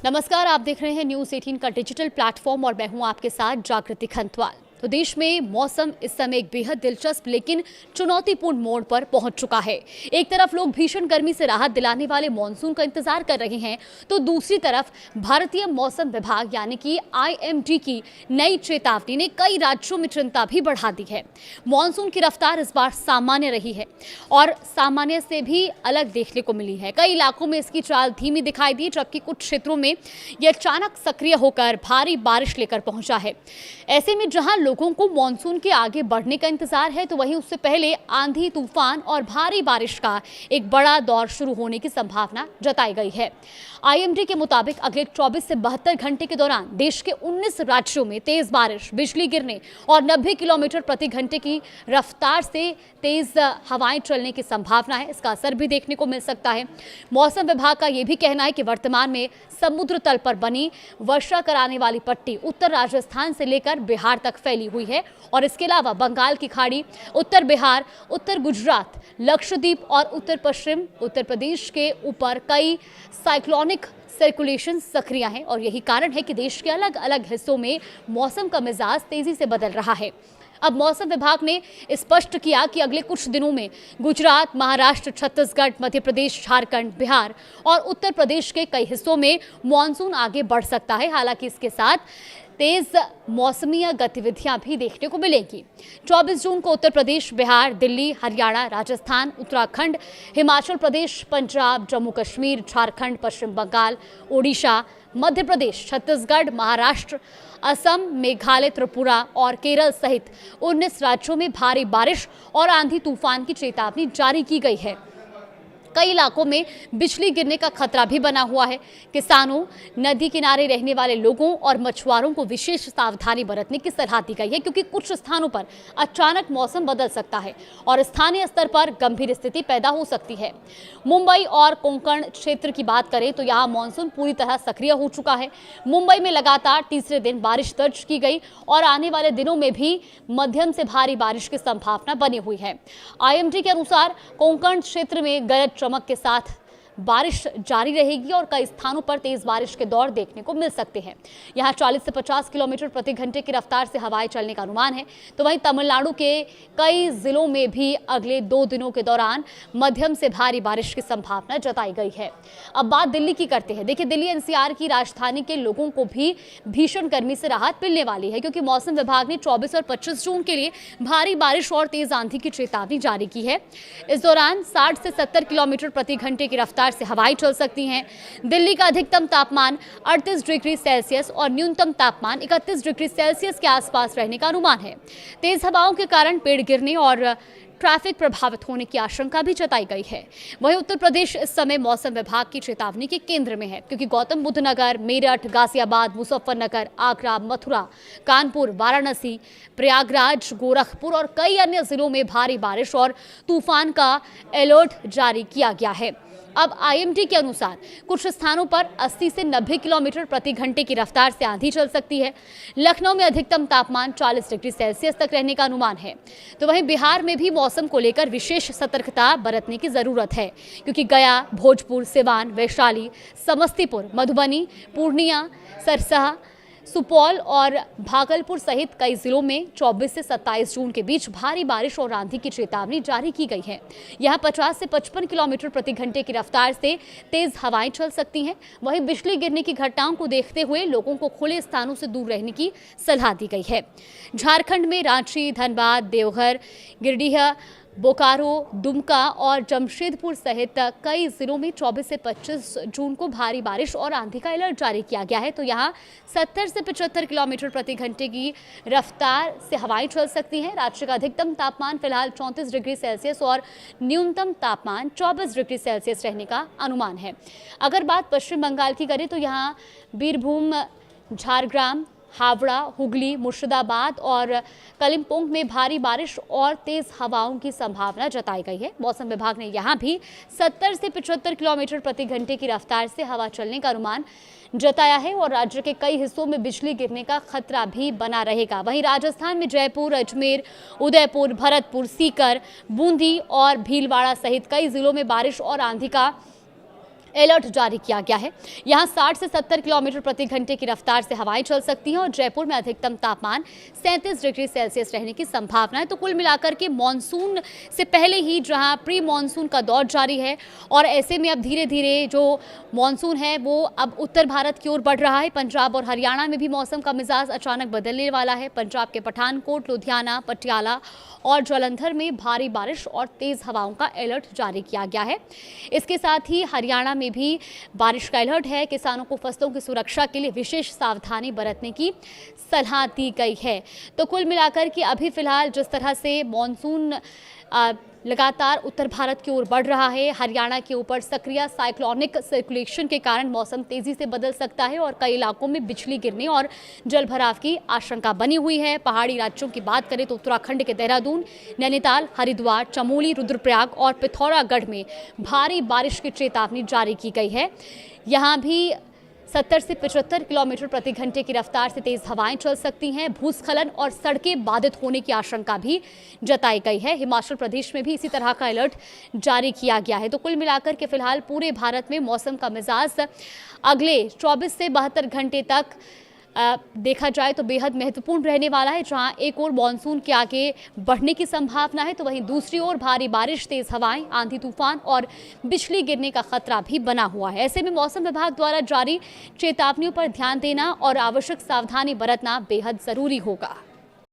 नमस्कार, आप देख रहे हैं न्यूज़ 18 का डिजिटल प्लेटफॉर्म और मैं हूं आपके साथ जागृति खंतवाल। तो देश में मौसम इस समय एक बेहद दिलचस्प लेकिन चुनौतीपूर्ण मोड़ पर पहुंच चुका है। एक तरफ लोग भीषण गर्मी से राहत दिलाने वाले मॉनसून का इंतजार कर रहे हैं, तो दूसरी तरफ भारतीय मौसम विभाग यानी कि IMD की नई चेतावनी ने कई राज्यों में चिंता भी बढ़ा दी है। मॉनसून की रफ्तार इस बार सामान्य रही है और सामान्य से भी अलग देखने को मिली है। कई इलाकों में इसकी चाल धीमी दिखाई दी, जबकि कुछ क्षेत्रों में यह अचानक सक्रिय होकर भारी बारिश लेकर पहुंचा है। ऐसे में जहां लोगों को मॉनसून के आगे बढ़ने का इंतजार है, तो वहीं उससे पहले आंधी, तूफान और भारी बारिश का एक बड़ा दौर शुरू होने की संभावना जताई गई है। IMD के मुताबिक अगले 24 से 72 घंटे के दौरान देश के 19 राज्यों में तेज बारिश, बिजली गिरने और 90 किलोमीटर प्रति घंटे की रफ्तार से तेज हवाएं चलने की संभावना है। इसका असर भी देखने को मिल सकता है। मौसम विभाग का यह भी कहना है कि वर्तमान में समुद्र तल पर बनी वर्षा कराने वाली पट्टी उत्तर राजस्थान से लेकर बिहार तक फैली हुई है और इसके अलावा बंगाल की खाड़ी, उत्तर बिहार, उत्तर गुजरात, लक्षद्वीप और उत्तर पश्चिम उत्तर प्रदेश के ऊपर कई साइक्लोनिक सर्कुलेशन सक्रिय हैं और यही कारण है कि देश के अलग अलग हिस्सों में मौसम का मिजाज तेजी से बदल रहा है। अब मौसम विभाग ने स्पष्ट किया कि अगले कुछ दिनों में गुजरात, महाराष्ट्र, छत्तीसगढ़, मध्य प्रदेश, झारखंड, बिहार और उत्तर प्रदेश के कई हिस्सों में मॉनसून आगे बढ़ सकता है। हालांकि इसके साथ तेज मौसमी गतिविधियां भी देखने को मिलेंगी। 24 जून को उत्तर प्रदेश, बिहार, दिल्ली, हरियाणा, राजस्थान, उत्तराखंड, हिमाचल प्रदेश, पंजाब, जम्मू कश्मीर, झारखंड, पश्चिम बंगाल, ओडिशा, मध्य प्रदेश, छत्तीसगढ़, महाराष्ट्र, असम, मेघालय, त्रिपुरा और केरल सहित 19 राज्यों में भारी बारिश और आंधी तूफान की चेतावनी जारी की गई है। कई इलाकों में बिजली गिरने का खतरा भी बना हुआ है। किसानों, नदी किनारे रहने वाले लोगों और मछुआरों को विशेष सावधानी बरतने की सलाह दी गई है, क्योंकि कुछ स्थानों पर अचानक मौसम बदल सकता है और स्थानीय स्तर पर गंभीर स्थिति पैदा हो सकती है। मुंबई और कोंकण क्षेत्र की बात करें तो यहाँ मानसून पूरी तरह सक्रिय हो चुका है। मुंबई में लगातार तीसरे दिन बारिश दर्ज की गई और आने वाले दिनों में भी मध्यम से भारी बारिश की संभावना बनी हुई है। IMD के अनुसार कोंकण क्षेत्र में गरज चमक के साथ बारिश जारी रहेगी और कई स्थानों पर तेज बारिश के दौर देखने को मिल सकते हैं। यहां 40 से 50 किलोमीटर प्रति घंटे की रफ्तार से हवाएं चलने का अनुमान है। तो वहीं तमिलनाडु के कई जिलों में भी अगले 2 दिनों के दौरान मध्यम से भारी बारिश की संभावना जताई गई है। अब बात दिल्ली की करते हैं। देखिए, दिल्ली NCR की राजधानी के लोगों को भी भीषण गर्मी से राहत मिलने वाली है, क्योंकि मौसम विभाग ने 24 और 25 जून के लिए भारी बारिश और तेज आंधी की चेतावनी जारी की है। इस दौरान 60 से 70 किलोमीटर प्रति घंटे की रफ्तार से हवाएं चल सकती हैं। दिल्ली का अधिकतम तापमान 38 डिग्री सेल्सियस और न्यूनतम तापमान 31 डिग्री सेल्सियस के आसपास रहने का अनुमान है। तेज हवाओं के कारण पेड़ गिरने और ट्रैफिक प्रभावित होने की आशंका भी जताई गई है। वहीं उत्तर प्रदेश इस समय मौसम विभाग की चेतावनी के केंद्र में है, क्योंकि गौतम बुद्ध नगर, मेरठ, गाजियाबाद, मुजफ्फरनगर, आगरा, मथुरा, कानपुर, वाराणसी, प्रयागराज, गोरखपुर और कई अन्य जिलों में भारी बारिश और तूफान का अलर्ट जारी किया गया है। अब IMD के अनुसार कुछ स्थानों पर 80 से 90 किलोमीटर प्रति घंटे की रफ्तार से आंधी चल सकती है। लखनऊ में अधिकतम तापमान 40 डिग्री सेल्सियस तक रहने का अनुमान है। तो वहीं बिहार में भी मौसम को लेकर विशेष सतर्कता बरतने की जरूरत है, क्योंकि गया, भोजपुर, सिवान, वैशाली, समस्तीपुर, मधुबनी, पूर्णिया, सरसा, सुपौल और भागलपुर सहित कई जिलों में 24 से 27 जून के बीच भारी बारिश और आंधी की चेतावनी जारी की गई है। यहां 50 से 55 किलोमीटर प्रति घंटे की रफ्तार से तेज हवाएं चल सकती हैं। वहीं बिजली गिरने की घटनाओं को देखते हुए लोगों को खुले स्थानों से दूर रहने की सलाह दी गई है। झारखंड में रांची, धनबाद, देवघर, गिरिडीह, बोकारो, दुमका और जमशेदपुर सहित कई जिलों में 24 से 25 जून को भारी बारिश और आंधी का अलर्ट जारी किया गया है। तो यहां 70 से 75 किलोमीटर प्रति घंटे की रफ्तार से हवाएं चल सकती हैं। राज्य का अधिकतम तापमान फिलहाल 34 डिग्री सेल्सियस और न्यूनतम तापमान 24 डिग्री सेल्सियस रहने का अनुमान है। अगर बात पश्चिम बंगाल की करें तो यहाँ बीरभूम, झारग्राम, हावड़ा, हुगली, मुर्शिदाबाद और कलिम्पोंग में भारी बारिश और तेज हवाओं की संभावना जताई गई है। मौसम विभाग ने यहां भी 70 से 75 किलोमीटर प्रति घंटे की रफ्तार से हवा चलने का अनुमान जताया है और राज्य के कई हिस्सों में बिजली गिरने का खतरा भी बना रहेगा। वहीं राजस्थान में जयपुर, अजमेर, उदयपुर, भरतपुर, सीकर, बूंदी और भीलवाड़ा सहित कई जिलों में बारिश और आंधी का अलर्ट जारी किया गया है। यहाँ 60 से 70 किलोमीटर प्रति घंटे की रफ्तार से हवाएं चल सकती हैं और जयपुर में अधिकतम तापमान 37 डिग्री सेल्सियस रहने की संभावना है। तो कुल मिलाकर के मॉनसून से पहले ही जहां प्री मॉनसून का दौर जारी है और ऐसे में अब धीरे धीरे जो मॉनसून है वो अब उत्तर भारत की ओर बढ़ रहा है। पंजाब और हरियाणा में भी मौसम का मिजाज अचानक बदलने वाला है। पंजाब के पठानकोट, लुधियाना, पटियाला और जालंधर में भारी बारिश और तेज हवाओं का अलर्ट जारी किया गया है। इसके साथ ही हरियाणा में भी बारिश का अलर्ट है। किसानों को फसलों की सुरक्षा के लिए विशेष सावधानी बरतने की सलाह दी गई है। तो कुल मिलाकर के अभी फिलहाल जिस तरह से मॉनसून लगातार उत्तर भारत की ओर बढ़ रहा है, हरियाणा के ऊपर सक्रिय साइक्लोनिक सर्कुलेशन के कारण मौसम तेजी से बदल सकता है और कई इलाकों में बिजली गिरने और जलभराव की आशंका बनी हुई है। पहाड़ी राज्यों की बात करें तो उत्तराखंड के देहरादून, नैनीताल, हरिद्वार, चमोली, रुद्रप्रयाग और पिथौरागढ़ में भारी बारिश की चेतावनी जारी की गई है। यहाँ भी 70 से 75 किलोमीटर प्रति घंटे की रफ्तार से तेज हवाएं चल सकती हैं। भूस्खलन और सड़कें बाधित होने की आशंका भी जताई गई है। हिमाचल प्रदेश में भी इसी तरह का अलर्ट जारी किया गया है। तो कुल मिलाकर के फिलहाल पूरे भारत में मौसम का मिजाज अगले 24 से 72 घंटे तक देखा जाए तो बेहद महत्वपूर्ण रहने वाला है। जहां एक ओर मॉनसून के आगे बढ़ने की संभावना है तो वहीं दूसरी ओर भारी बारिश, तेज हवाएं, आंधी तूफान और बिजली गिरने का खतरा भी बना हुआ है। ऐसे में मौसम विभाग द्वारा जारी चेतावनियों पर ध्यान देना और आवश्यक सावधानी बरतना बेहद जरूरी होगा।